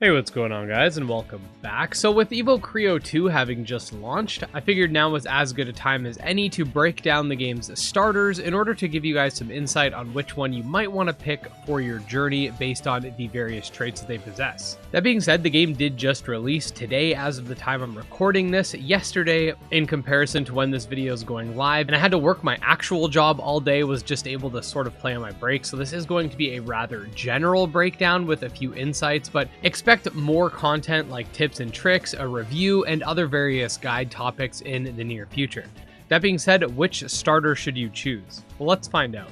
Hey, what's going on, guys, and welcome back. So with Evocreo 2 having just launched, I figured now was as good a time as any to break down the game's starters in order to give you guys some insight on which one you might want to pick for your journey based on the various traits that they possess. That being said, the game did just release today as of the time I'm recording this, yesterday in comparison to when this video is going live, and I had to work my actual job all day, was just able to sort of play on my break, so this is going to be a rather general breakdown with a few insights, but expect more content like tips and tricks, a review, and other various guide topics in the near future. That being said, which starter should you choose? Well, let's find out.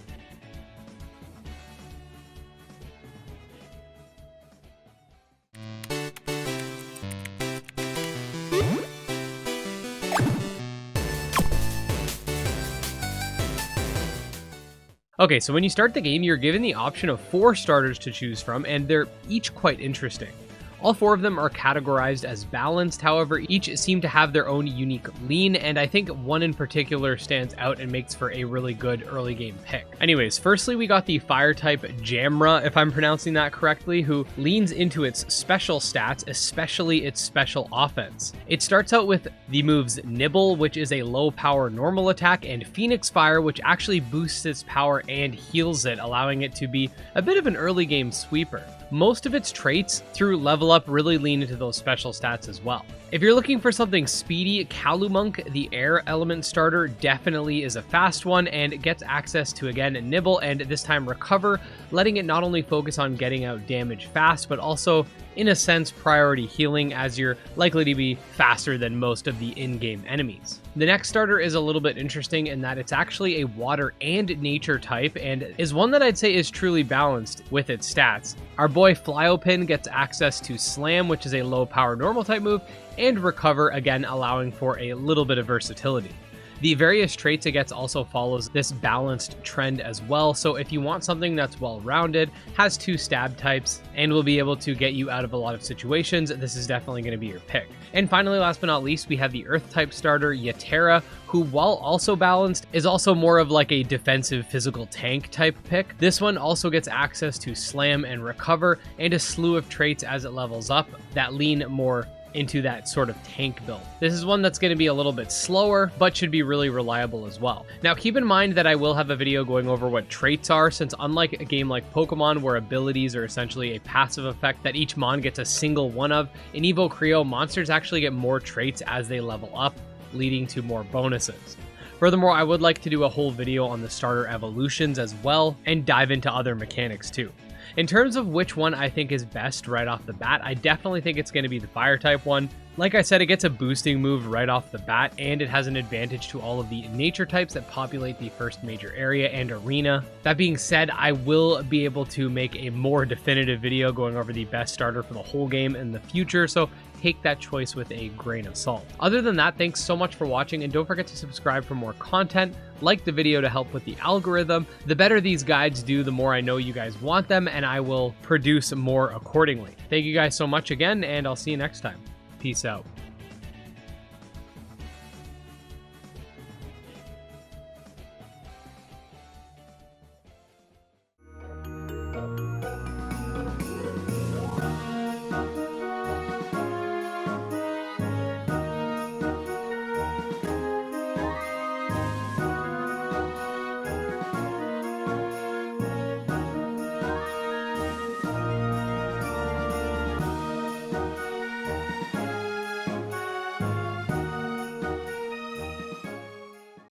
Okay, so when you start the game, you're given the option of 4 starters to choose from, and they're each quite interesting. All 4 of them are categorized as balanced, however, each seem to have their own unique lean, and I think one in particular stands out and makes for a really good early game pick. Anyways, firstly we got the fire type Jamra, if I'm pronouncing that correctly, who leans into its special stats, especially its special offense. It starts out with the moves Nibble, which is a low power normal attack, and Phoenix Fire, which actually boosts its power and heals it, allowing it to be a bit of an early game sweeper. Most of its traits through level up really lean into those special stats as well. If you're looking for something speedy, Calumunk, the air element starter, definitely is a fast one and gets access to, again, Nibble and this time Recover, letting it not only focus on getting out damage fast, but also, in a sense, priority healing, as you're likely to be faster than most of the in-game enemies. The next starter is a little bit interesting in that it's actually a water and nature type, and is one that I'd say is truly balanced with its stats. Our boy Flyopin gets access to Slam, which is a low power normal type move, and Recover, again allowing for a little bit of versatility. The various traits it gets also follows this balanced trend as well, so if you want something that's well-rounded, has 2 stab types, and will be able to get you out of a lot of situations, this is definitely going to be your pick. And finally, last but not least, we have the Earth type starter, Yatera, who, while also balanced, is also more of like a defensive physical tank type pick. This one also gets access to Slam and Recover, and a slew of traits as it levels up that lean more into that sort of tank build. This is one that's going to be a little bit slower, but should be really reliable as well. Now, keep in mind that I will have a video going over what traits are, since unlike a game like Pokemon, where abilities are essentially a passive effect that each mon gets a single one of, in Evocreo, monsters actually get more traits as they level up, leading to more bonuses. Furthermore, I would like to do a whole video on the starter evolutions as well, and dive into other mechanics too. In terms of which one I think is best right off the bat, I definitely think it's going to be the fire type one. Like I said, it gets a boosting move right off the bat, and it has an advantage to all of the nature types that populate the first major area and arena. That being said, I will be able to make a more definitive video going over the best starter for the whole game in the future, so take that choice with a grain of salt. Other than that, thanks so much for watching, and don't forget to subscribe for more content. Like the video to help with the algorithm. The better these guides do, the more I know you guys want them, and I will produce more accordingly. Thank you guys so much again, and I'll see you next time. Peace out.